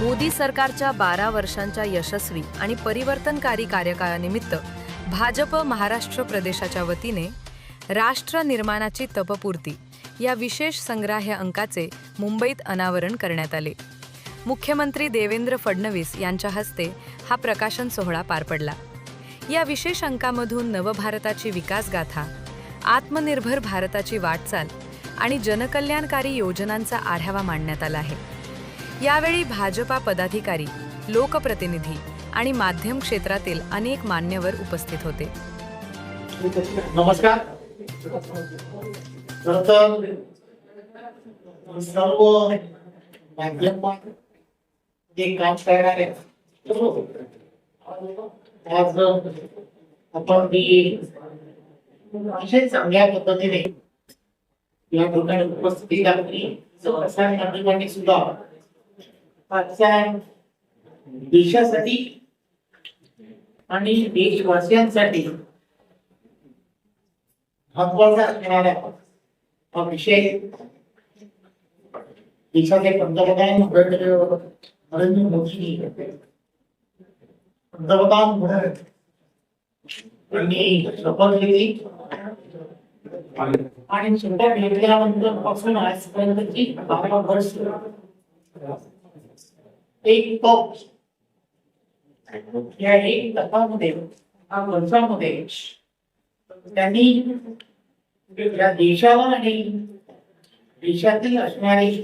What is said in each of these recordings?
मोदी सरकारच्या 12 वर्षांच्या यशस्वी आणि परिवर्तनकारी कार्यकाळानिमित्त भाजप महाराष्ट्र प्रदेशाच्या वतीने राष्ट्र निर्माणाची तपपूर्ती या विशेष संग्राह्य अंकाचे मुंबईत अनावरण करण्यात आले। मुख्यमंत्री देवेंद्र फडणवीस यांच्या हस्ते हा प्रकाशन सोहळा पार पडला। या विशेष अंकामधून नवभारताची विकासगाथा, आत्मनिर्भर भारताची वाटचाल आणि जनकल्याणकारी योजनांचा आढावा मांडण्यात आला आहे। यावेळी भाजपा पदाधिकारी, लोकप्रतिनिधी आणि माध्यम क्षेत्रातील अनेक मान्यवर उपस्थित होते। नमस्कार। सर्व माध्यमात जे काम करणारे आज आपण अतिशय चांगल्या पद्धतीने या ठिकाणी उपस्थिती दाखवली। प्रसार माध्यमांनी सुद्धा आजच्या देशासाठी आणि देशवासियांसाठी महत्त्वाचा असणारा हा विषय देशाचे पंतप्रधान नरेंद्र मोदी पंतप्रधान म्हणून त्यांनी शपथ घेतली आणि शपथ घेतल्यानंतर पासून आजपर्यंतची 12 वर्ष एक टॉप या एक तत्वामध्ये वर्षामध्ये त्यांनी या देशाला आणि देशातील असणारी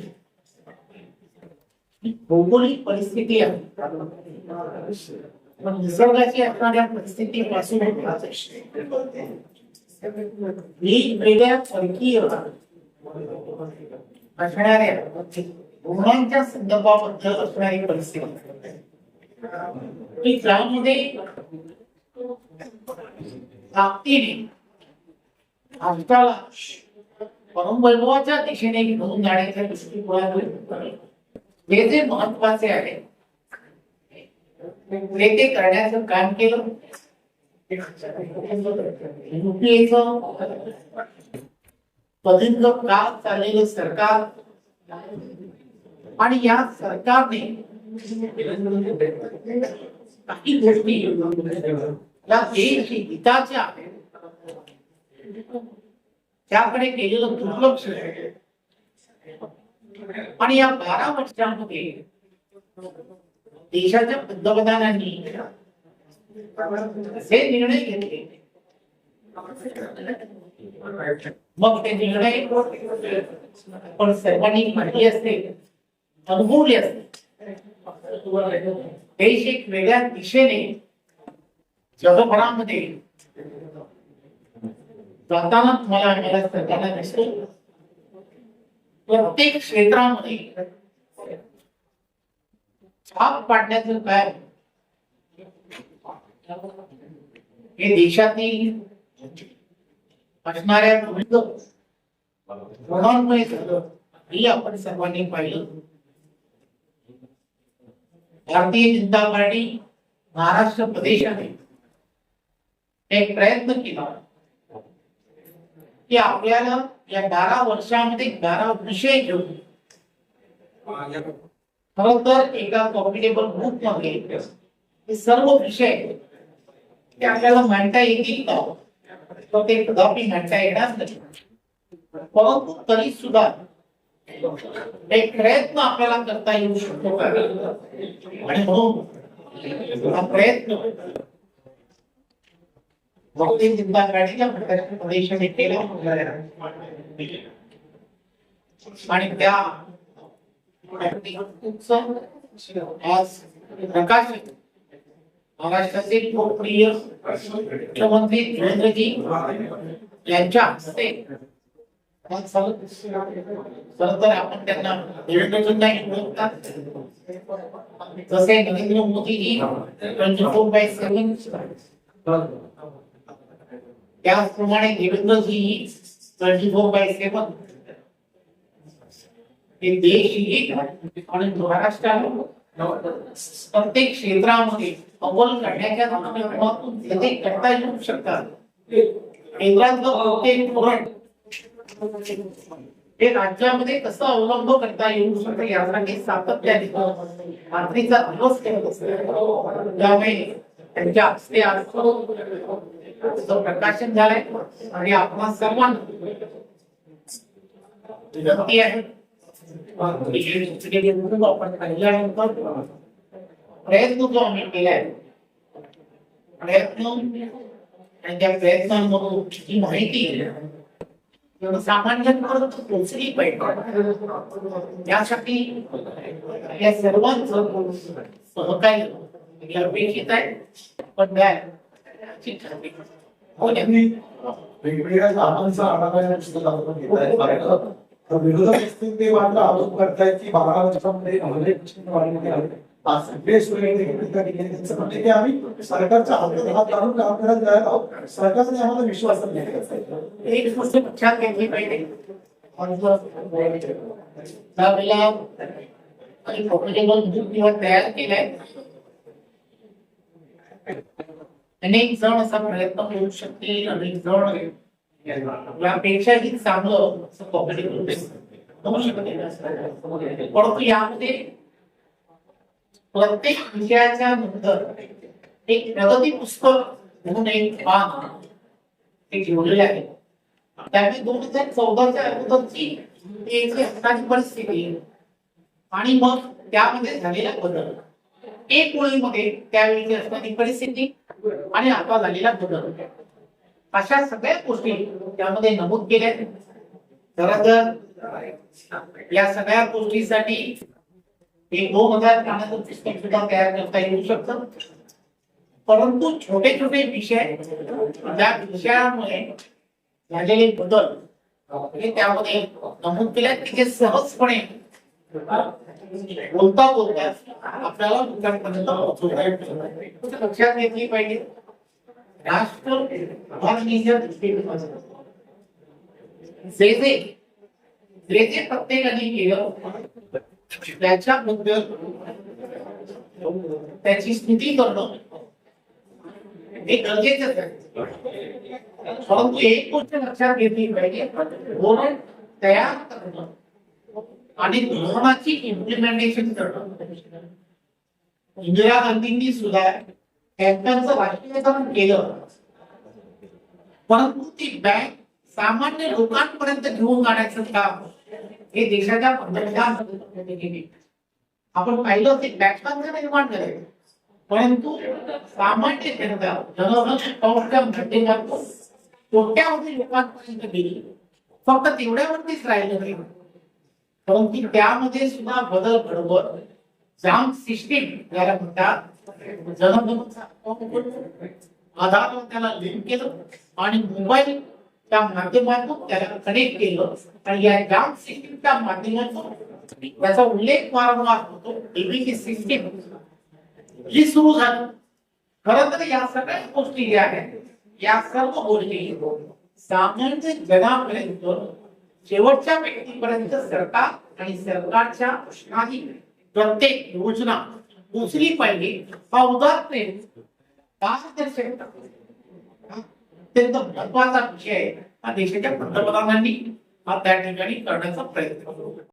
भौगोलिक परिस्थिती निसर्गाची असणाऱ्या परिस्थितीपासून वेगवेगळ्या परकीय असणाऱ्या गुणांच्या संदर्भाबद्दल असणारी परिस्थिती त्यामध्ये ताकदीने भारताला परमवैभवाच्या दिशेने घेऊन जाण्याच्या दृष्टिकोनातून हे जे महत्वाचे आहे ते करण्याचं काम केलं। युपीएचं प्रदीर्घ काळ चाललेलं सरकार आणि या सरकारने काही गोष्टी या देश हिताच्या त्याकडे केलेलं दुर्लक्ष आणि या 12 वर्षांमध्ये देशाच्या पंतप्रधानांनी जे निर्णय घेतले मग ते निर्णय आपण सर्वांनी माहिती असते, अनुभवले असते। देश एक वेगळ्या दिशेने जगभरामध्ये जाताना मला सरकारला दिसतो। प्रत्येक क्षेत्रामध्ये छाप पाडण्याचं काय हे देशातील असणाऱ्या विविध गुणांमुळे झालं हे आपण सर्वांनी पाहिलं। भारतीय जनता पार्टी महाराष्ट्र प्रदेशाने एक प्रयत्न केला की आपल्याला या 12 वर्षांमध्ये 12 विषय घेऊन खरं तर एका कॉम्पिटेबल ग्रुप मध्ये हे सर्व विषय ते आपल्याला मांडता येतील का, तर ते कदापि मांडता येणार नाही। परंतु तरी सुद्धा एक प्रयत्न आपल्याला करता येऊ शकतो आणि म्हणून हा प्रयत्न भारतीय जनता पार्टीच्या प्रदेशाने केला आणि त्या आज प्रकाशित महाराष्ट्राचे लोकप्रिय मुख्यमंत्री देवेंद्रजी यांच्या हस्ते तर आपण त्यांना देवेंद्रजींनाही ओळखतात, जसे नरेंद्र मोदीजी 24/7 त्याचप्रमाणे देवेंद्रजी 24/7 हे देश आणि महाराष्ट्राला प्रत्येक क्षेत्रामध्ये अव्वल करण्याच्या माध्यमातून ते करता येऊ शकतात। केंद्रातलं प्रत्येक धोरण हे राज्यामध्ये कसं अवलंब करता येऊ शकतं यासाठी सातत्याने रात्रीचा दिवस करत असतो. त्यामुळे त्यांच्या हस्ते आज जो प्रकाशन झालंय आणि आपण सर्वांना विनंती आहे आपण पाहिल्यानंतर प्रयत्न जो आम्ही केलाय प्रयत्न आणि त्या प्रयत्नांमधून जी माहिती सामान्यांपर्यंत पोहोचली पाहिजे यासाठी या सर्वांचं सहकार्य अपेक्षित आहे. पण वेगवेगळ्या कामांचा आढावा विरोधक असतील ते मात्र आरोप करतायत की 12 वर्षांमध्ये आम्ही सरकारच्या हातात घालून काम करत जायला आहोत. सरकारने आम्हाला विश्वास एक गोष्ट लक्षात घेतली पाहिजे. त्यावेळेला तयार केलाय अनेक जण असा प्रयत्न करू शकतील. अनेक जण यापेक्षाही चांगलं परंतु यामध्ये प्रत्येक विषयाच्या नंतर एक प्रगती पुस्तक म्हणून एक पान ते जोडलेले आहे. त्यामुळे 2014च्या अगोदरची एक असणारी परिस्थिती आणि मग त्यामध्ये झालेला बदल एक ओळीमध्ये त्यावेळी असणारी परिस्थिती आणि आता झालेला बदल अशा सगळ्या गोष्टी त्यामध्ये नमूद केल्या. खरं तर या सगळ्या गोष्टीसाठी एक 2000 पानाचं पुस्तक सुद्धा तयार करता येऊ शकतं. परंतु छोटे छोटे विषय त्या विषयामुळे झालेले बदल हे त्यामध्ये नमूद केले की जे सहजपणे बोलता बोलता आपल्याला लोकांपर्यंत पोहोचवता लक्षात घेतली पाहिजे. राष्ट्र उभारणीच्या दृष्टिकोनातून जे प्रत्येकाने केलं त्याच्याबद्दल त्याची स्तुती करणं हे गरजेचंच आहे. परंतु एक गोष्ट लक्षात घेतली पाहिजे धोरण तयार करणं आणि धोरणाची इम्प्लिमेंटेशन करणं. इंदिरा गांधींनी सुद्धा बँकांचं राष्ट्रीयकरण केलं परंतु ती बँक सामान्य लोकांपर्यंत घेऊन जाण्याचं काम हे देशाच्या पंतप्रधानांनी केले. आपण पाहिलं ते बँकांचं निर्माण झालं परंतु सामान्य जनता जनगणच्या माध्यमातून कोट्यावधी लोकांपर्यंत गेली. फक्त तेवढ्यावरतीच राहिलं नाही परंतु त्यामध्ये सुद्धा बदल घडवत जाम सिस्टीम ज्याला म्हणतात आधारवर त्याला लिंक केलं आणि मोबाईल त्या माध्यमातून त्याला कनेक्ट केलं आणि या जाम सिस्टीमच्या माध्यमातून त्याचा उल्लेख वारंवार होतो डीबीटी सिस्टीम जी सुरू झाली. खरं तर या सगळ्या गोष्टी ज्या आहेत या सर्व गोष्टी सामान्य जनापर्यंत शेवटच्या व्यक्तीपर्यंत सरकार आणि सरकारच्या काही प्रत्येक योजना पोचली पाहिजे हा उदाहरण पारदर्शकता अत्यंत महत्वाचा विषय हा देशाच्या पंतप्रधानांनी हा त्या ठिकाणी करण्याचा प्रयत्न केला.